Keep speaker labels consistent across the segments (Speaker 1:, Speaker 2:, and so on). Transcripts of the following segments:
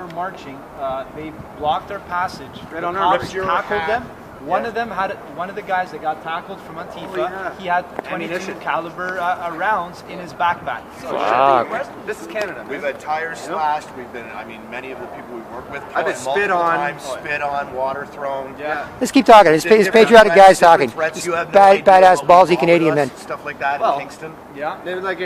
Speaker 1: were marching, they blocked our passage.
Speaker 2: Right
Speaker 1: The
Speaker 2: on our
Speaker 1: cops
Speaker 2: lips.
Speaker 1: tackled them. One of them had one of the guys that got tackled from Antifa. He had 22 caliber rounds in his backpack.
Speaker 2: This is Canada.
Speaker 3: We've had tires slashed. We've been, I mean, many of the people we work with
Speaker 2: I've been spit on,
Speaker 3: water thrown.
Speaker 2: Yeah.
Speaker 4: Let's keep talking. It's patriotic guys talking. Badass, ballsy Canadian men.
Speaker 3: Stuff like that in Kingston.
Speaker 2: Yeah. Then, like,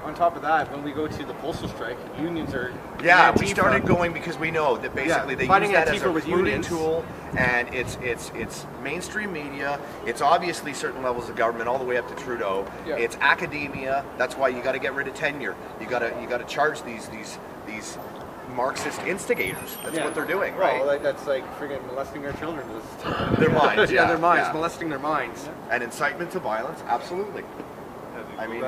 Speaker 2: on top of that, when we go to the postal strike, unions are.
Speaker 3: Yeah, we started going because we know that basically they use that as a recruiting tool, and it's mainstream media. It's obviously certain levels of government, all the way up to Trudeau.
Speaker 2: Yeah.
Speaker 3: It's academia. That's why you got to get rid of tenure. You got to charge these Marxist instigators. That's what they're doing, right?
Speaker 2: Well, like, that's like freaking molesting our children.
Speaker 3: Their minds,
Speaker 2: their minds, molesting their minds,
Speaker 3: and incitement to violence. Absolutely. I mean,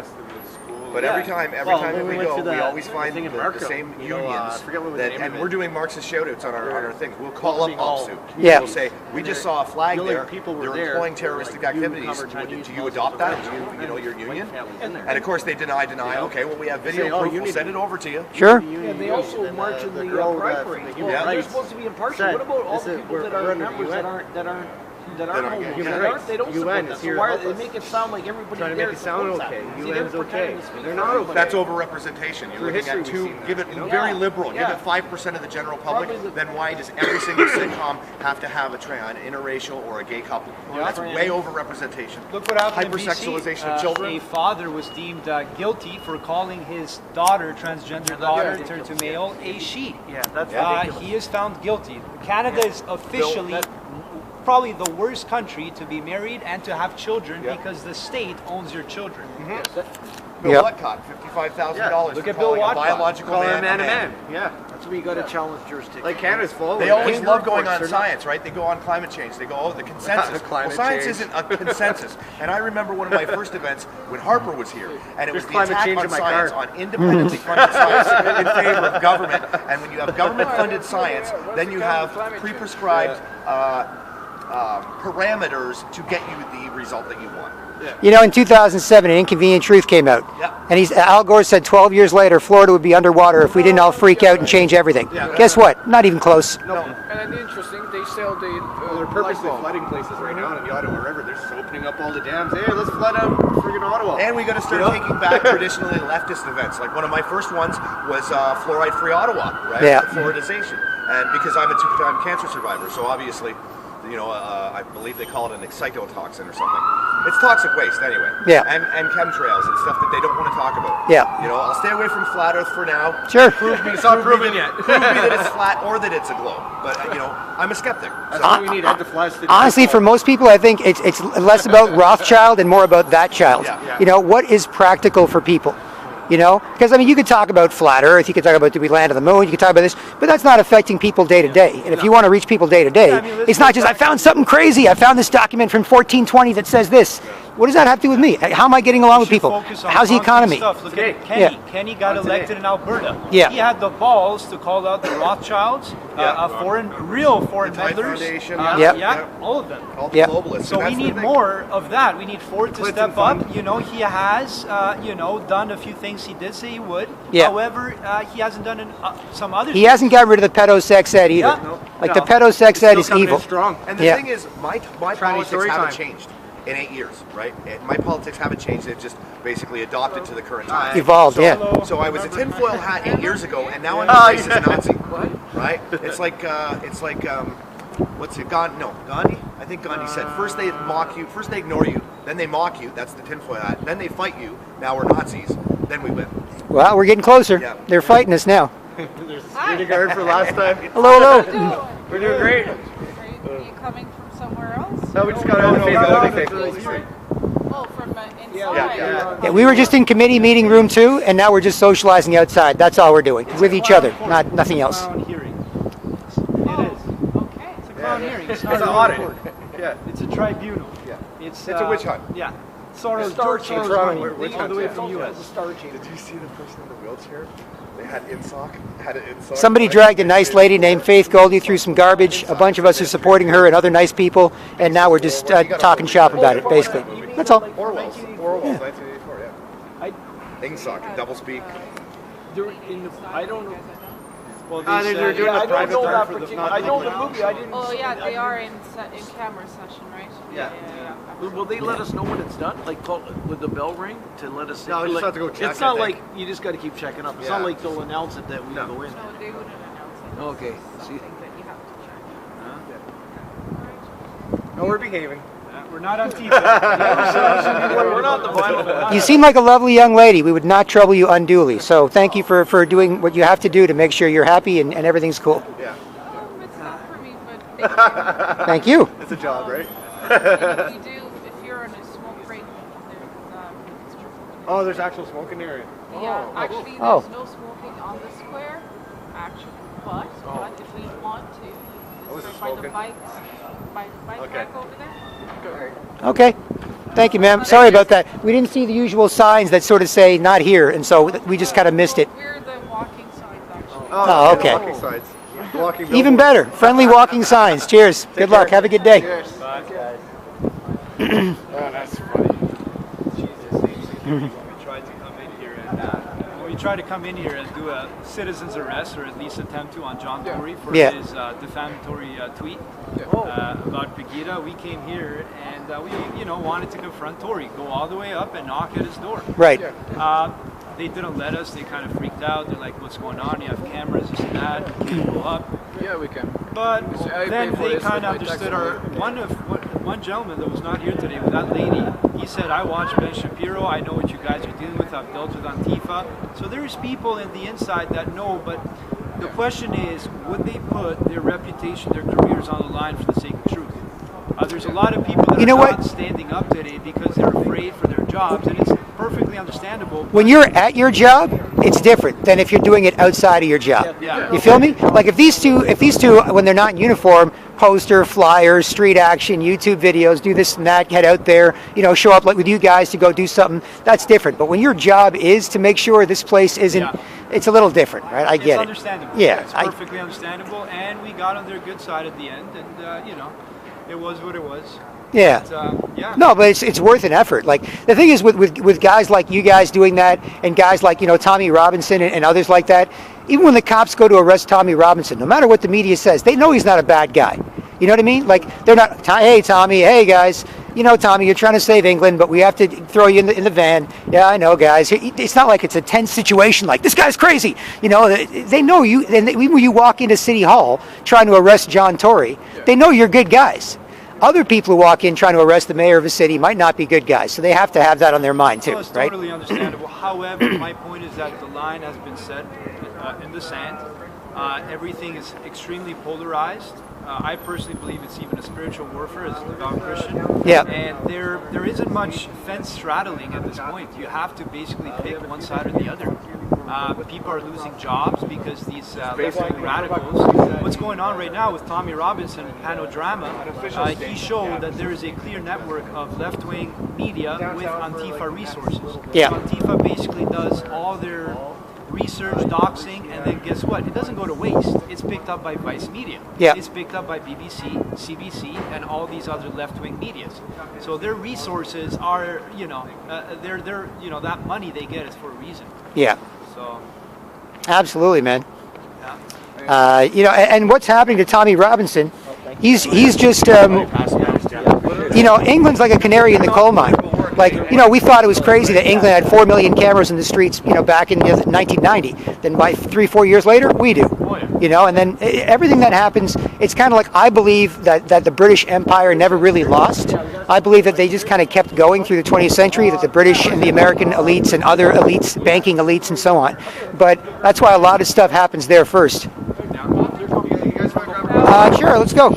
Speaker 3: but
Speaker 2: Yeah.
Speaker 3: every time
Speaker 2: when
Speaker 3: we
Speaker 2: went
Speaker 3: go,
Speaker 2: to
Speaker 3: we
Speaker 2: the
Speaker 3: always find
Speaker 2: thing in
Speaker 3: the
Speaker 2: Markham,
Speaker 3: same
Speaker 2: you know,
Speaker 3: unions.
Speaker 2: forget what was the name
Speaker 3: And
Speaker 2: of
Speaker 3: we're
Speaker 2: it.
Speaker 3: doing Marxist shout-outs on our things. We'll call
Speaker 2: Welcoming
Speaker 3: up
Speaker 2: all.
Speaker 3: Opsu.
Speaker 4: Yeah.
Speaker 3: We'll say, we just saw a flag
Speaker 2: the only
Speaker 3: there.
Speaker 2: people were
Speaker 3: They're
Speaker 2: there
Speaker 3: employing
Speaker 2: were,
Speaker 3: terroristic
Speaker 2: like,
Speaker 3: activities.
Speaker 2: covered Chinese,
Speaker 3: Do you
Speaker 2: Muslims,
Speaker 3: adopt that?
Speaker 2: Muslims,
Speaker 3: You know, your union?
Speaker 2: And
Speaker 3: And of course they deny. Okay, well we have video
Speaker 2: say, oh,
Speaker 3: proof.
Speaker 2: you
Speaker 3: We'll
Speaker 2: need
Speaker 3: send
Speaker 2: to-
Speaker 3: it over to you.
Speaker 4: Sure.
Speaker 5: And they also march in the Pride Parade. Well,
Speaker 3: Yeah.
Speaker 5: they're supposed to be impartial. What about all the people that are members that aren't homeless?
Speaker 3: human
Speaker 5: They don't support
Speaker 2: UN
Speaker 5: that.
Speaker 2: is
Speaker 5: So
Speaker 2: here
Speaker 5: why
Speaker 2: to
Speaker 5: are they
Speaker 2: help
Speaker 5: make it sound like everybody
Speaker 2: Trying to
Speaker 5: there
Speaker 2: make it sound
Speaker 5: supports
Speaker 2: okay.
Speaker 5: that? See,
Speaker 2: UN's
Speaker 5: they're
Speaker 2: okay.
Speaker 5: pretending to speak
Speaker 2: They're
Speaker 5: for
Speaker 2: not
Speaker 5: everybody.
Speaker 3: That's over-representation. You're
Speaker 2: Through
Speaker 3: looking
Speaker 2: history,
Speaker 3: at
Speaker 2: we've seen
Speaker 3: give
Speaker 2: that,
Speaker 3: it
Speaker 2: you know?
Speaker 3: very
Speaker 5: Yeah.
Speaker 3: liberal.
Speaker 5: Yeah.
Speaker 3: Give it 5% of the general public.
Speaker 5: Probably the-
Speaker 3: Then why does every single sitcom have to have an interracial or a gay couple? That's way over-representation.
Speaker 1: Look what happened in BC.
Speaker 3: Hypersexualization of children.
Speaker 1: A father was deemed guilty for calling his daughter, transgender daughter, turned to male, a she.
Speaker 5: Yeah, that's
Speaker 1: He is found guilty. Canada is officially probably the worst country to be married and to have children because the state owns your children.
Speaker 3: Bill Whatcott, $55,000
Speaker 1: Look
Speaker 3: for
Speaker 1: at Bill
Speaker 3: calling a
Speaker 1: Whatcott.
Speaker 3: biological
Speaker 2: Call
Speaker 3: man
Speaker 2: a man. Yeah.
Speaker 5: That's where you got to challenge jurisdiction.
Speaker 2: Like Canada's full.
Speaker 3: They always love going on science, right? They go on climate change. They go, oh, the consensus.
Speaker 2: Climate
Speaker 3: Science
Speaker 2: change.
Speaker 3: isn't a consensus. And I remember one of my first events when Harper was here, and it was the
Speaker 2: climate
Speaker 3: attack
Speaker 2: change
Speaker 3: on
Speaker 2: in my
Speaker 3: science,
Speaker 2: car.
Speaker 3: on independently funded science in favor of government. And when you have government-funded science, then you have pre-prescribed parameters to get you the result that you want.
Speaker 4: You know, in 2007, An Inconvenient Truth came out.
Speaker 3: Yeah.
Speaker 4: And Al Gore said 12 years later, Florida would be underwater if we didn't all freak out and change everything. Guess what? Not even close.
Speaker 5: And it's interesting, they sailed
Speaker 2: They're purposely flooding places right now in the Ottawa River. They're just opening up all the dams. Hey, let's flood out friggin' Ottawa.
Speaker 3: And we got to start taking back traditionally leftist events. Like one of my first ones was fluoride-free Ottawa, right?
Speaker 4: Yeah.
Speaker 3: Fluoridization. And because I'm a two-time cancer survivor, so obviously, you know, I believe they call it an excitotoxin or something. It's toxic waste anyway.
Speaker 4: Yeah.
Speaker 3: And chemtrails and stuff that they don't want to talk about.
Speaker 4: Yeah.
Speaker 3: You know, I'll stay away from flat Earth for now.
Speaker 4: Sure.
Speaker 2: It's not proven yet.
Speaker 3: Prove me that it's flat or that it's a globe. But you know, I'm a skeptic.
Speaker 2: That's what we need. Head to flash the
Speaker 4: Honestly, for most people, I think it's less about Rothschild and more about that child.
Speaker 3: Yeah.
Speaker 4: You know, what is practical for people? You know, because I mean, you could talk about flat Earth, you could talk about do we land on the moon, you could talk about this, but that's not affecting people day to day. And if you want to reach people day to day, it's not just I found something crazy. I found this document from 1420 that says this. What does that have to do with me? How am I getting along with people? How's the economy?
Speaker 1: Stuff. Look at Kenny. Kenny got elected in Alberta.
Speaker 4: Yeah.
Speaker 1: He had the balls to call out the Rothschilds, real foreign
Speaker 3: Tide
Speaker 1: members.
Speaker 3: Foundation.
Speaker 1: All of them.
Speaker 3: All the
Speaker 4: Yep.
Speaker 3: globalists.
Speaker 1: So
Speaker 3: And
Speaker 1: we
Speaker 3: that's the
Speaker 1: need
Speaker 3: thing.
Speaker 1: more of that. We need Ford to
Speaker 2: Clinton
Speaker 1: step up.
Speaker 2: fund.
Speaker 1: You know, he has, done a few things he did say he would.
Speaker 4: Yeah.
Speaker 1: However, he hasn't done some other
Speaker 4: He hasn't got rid of the pedo sex ed either.
Speaker 1: Yeah.
Speaker 4: Like the pedo sex ed is evil.
Speaker 2: Strong.
Speaker 3: And the
Speaker 4: Yeah.
Speaker 3: thing is, my politics
Speaker 2: story
Speaker 3: haven't
Speaker 2: time.
Speaker 3: changed in 8 years, right? My politics haven't changed. They've just basically adopted to the current time.
Speaker 4: Evolved, yeah.
Speaker 3: So I was a tinfoil hat 8 years ago, and now I'm a racist Nazi, right? It's like what's it? Gandhi? I think Gandhi said, first they mock you, first they ignore you, then they mock you, that's the tinfoil hat, then they fight you, now we're Nazis, then we win.
Speaker 4: Well, we're getting closer.
Speaker 3: Yeah.
Speaker 4: They're fighting us now.
Speaker 2: There's security guard for last time.
Speaker 4: Hello, hello.
Speaker 2: We're doing great.
Speaker 6: Are you coming from somewhere else?
Speaker 2: No, we just got out of
Speaker 6: Oh, from inside?
Speaker 4: Yeah, we were just in committee meeting room 2, and now we're just socializing outside. That's all we're doing, with each other, nothing else.
Speaker 1: Clown hearing.
Speaker 6: Oh, okay.
Speaker 1: It's a clown hearing. It's not
Speaker 2: It's an
Speaker 1: a
Speaker 2: audit.
Speaker 1: court.
Speaker 2: Yeah.
Speaker 1: It's a tribunal.
Speaker 3: Yeah.
Speaker 1: It's
Speaker 3: a witch hunt.
Speaker 1: Yeah. George
Speaker 2: Toronto,
Speaker 1: Soros money,
Speaker 2: witch
Speaker 1: all the way
Speaker 2: hunt.
Speaker 1: from U.S.
Speaker 3: Did you see the person in the wheelchair? They had INSOC.
Speaker 4: Somebody dragged a nice lady named Faith Goldy through some garbage. A bunch of us are supporting her and other nice people, and now we're just talking shop about it, basically. That's all.
Speaker 3: Orwell's 1984, yeah. INSOC, double speak.
Speaker 5: I don't know.
Speaker 1: Well,
Speaker 2: they're doing
Speaker 5: I
Speaker 2: a
Speaker 5: don't
Speaker 2: private
Speaker 5: know
Speaker 2: time
Speaker 5: that
Speaker 2: for the
Speaker 5: particular.
Speaker 2: not
Speaker 5: I know
Speaker 2: people
Speaker 5: the
Speaker 2: now.
Speaker 5: movie. I didn't.
Speaker 6: Oh yeah,
Speaker 5: I
Speaker 6: they are
Speaker 5: didn't-
Speaker 6: in camera session, right?
Speaker 2: Yeah.
Speaker 5: Will they let us know when it's done? Like, with the bell ring to let us?
Speaker 2: No, we just
Speaker 5: like,
Speaker 2: have to go check,
Speaker 5: It's not
Speaker 2: I think.
Speaker 5: like you just got to keep checking up. It's
Speaker 2: Yeah.
Speaker 5: not like they'll announce it that we
Speaker 2: No.
Speaker 5: go in.
Speaker 6: No, they wouldn't announce it.
Speaker 5: Okay.
Speaker 6: It's
Speaker 5: See.
Speaker 6: something that you have to check.
Speaker 2: No, we're behaving.
Speaker 1: We're not on TV.
Speaker 5: We're not the vinyl.
Speaker 4: You seem like a lovely young lady. We would not trouble you unduly. So thank you for doing what you have to do to make sure you're happy and everything's cool.
Speaker 2: Yeah.
Speaker 6: It's not for me, but
Speaker 4: Thank you.
Speaker 2: It's a job, right?
Speaker 6: you do, if you're in a smoke break, there's extra food.
Speaker 2: Oh, there's actual smoking area.
Speaker 6: Yeah, actually, there's
Speaker 4: Oh.
Speaker 6: no smoking on the square, actually, but if we want to,
Speaker 2: was
Speaker 6: is by the
Speaker 2: smoking.
Speaker 6: bikes, by the bike
Speaker 2: Okay.
Speaker 6: rack over there.
Speaker 4: Okay. Thank you, ma'am. Sorry about that. We didn't see the usual signs that sort of say not here, and so we just kind of missed it.
Speaker 6: We're the walking signs, actually.
Speaker 4: Oh, okay.
Speaker 2: Walking sides. Walking
Speaker 4: Even
Speaker 2: billboards.
Speaker 4: better. Friendly walking signs. Cheers. Good luck.
Speaker 2: care.
Speaker 4: Have a good day.
Speaker 2: Oh, that's funny.
Speaker 1: When we tried to come in here and do a citizen's arrest, or at least attempt to, on John Tory for
Speaker 4: Yeah.
Speaker 1: his defamatory tweet about Pegida, we came here and we, wanted to confront Tory, go all the way up and knock at his door.
Speaker 4: Right.
Speaker 1: They didn't let us. They kind of freaked out. They're like, "What's going on? You have cameras, this and that. You can't go up."
Speaker 7: Yeah, we can.
Speaker 1: But
Speaker 7: I
Speaker 1: then
Speaker 7: pay for
Speaker 1: they
Speaker 7: this
Speaker 1: kind of
Speaker 7: with my tax
Speaker 1: understood one gentleman that was not here today, but that lady, he said, "I watch Ben Shapiro. I know what you guys are dealing with. I've dealt with Antifa." So there's people in the inside that know, but the question is, would they put their reputation, their careers on the line for the sake of truth? There's a lot of people that
Speaker 4: You
Speaker 1: are
Speaker 4: know
Speaker 1: not
Speaker 4: what?
Speaker 1: standing up today because they're afraid for their jobs, and it's perfectly understandable.
Speaker 4: When you're at your job, it's different than if you're doing it outside of your job.
Speaker 1: Yeah.
Speaker 4: You feel me? Like if these two, when they're not in uniform, poster, flyers, street action, YouTube videos, do this and that, get out there, show up like with you guys to go do something, that's different. But when your job is to make sure this place isn't, it's a little different, right? I get
Speaker 1: It's
Speaker 4: it.
Speaker 1: understandable.
Speaker 4: Yeah.
Speaker 1: It's perfectly understandable, and we got on their good side at the end, and it was what it was.
Speaker 4: Yeah.
Speaker 1: But, yeah.
Speaker 4: No, but it's worth an effort. Like the thing is with guys like you guys doing that, and guys like Tommy Robinson and others like that. Even when the cops go to arrest Tommy Robinson, no matter what the media says, they know he's not a bad guy. You know what I mean? Like they're not. Hey Tommy, hey guys. Tommy, you're trying to save England, but we have to throw you in the van. Yeah, I know, guys. It's not like it's a tense situation. Like this guy's crazy. They know you. And even when you walk into City Hall trying to arrest John Tory, they know you're good guys. Other people who walk in trying to arrest the mayor of a city might not be good guys, so they have to have that on their mind too,
Speaker 1: Well, it's
Speaker 4: right?
Speaker 1: totally understandable. However, my point is that the line has been set in the sand. Everything is extremely polarized. I personally believe it's even a spiritual warfare as a devout Christian.
Speaker 4: Yeah.
Speaker 1: And there isn't much fence straddling at this point. You have to basically pick one side or the other. People are losing jobs because these left-wing radicals. What's going on right now with Tommy Robinson and Panodrama, he showed that there is a clear network of left-wing media with Antifa resources.
Speaker 4: Yeah.
Speaker 1: So Antifa basically does all their research, doxing, and then guess what? It doesn't go to waste. It's picked up by Vice Media.
Speaker 4: Yeah.
Speaker 1: It's picked up by BBC, CBC, and all these other left-wing medias. So their resources are, they're that money they get is for a reason.
Speaker 4: Yeah,
Speaker 1: So,
Speaker 4: absolutely, man.
Speaker 1: yeah.
Speaker 4: And what's happening to Tommy Robinson? He's just, England's like a canary in the coal mine. Like, we thought it was crazy that England had 4 million cameras in the streets, back in 1990. Then by 3-4 years later, we do. And then everything that happens, it's kind of like I believe that the British Empire never really lost. I believe that they just kind of kept going through the 20th century, that the British and the American elites and other elites, banking elites and so on. But that's why a lot of stuff happens there first.
Speaker 2: You guys want to grab a
Speaker 4: Sure, let's go.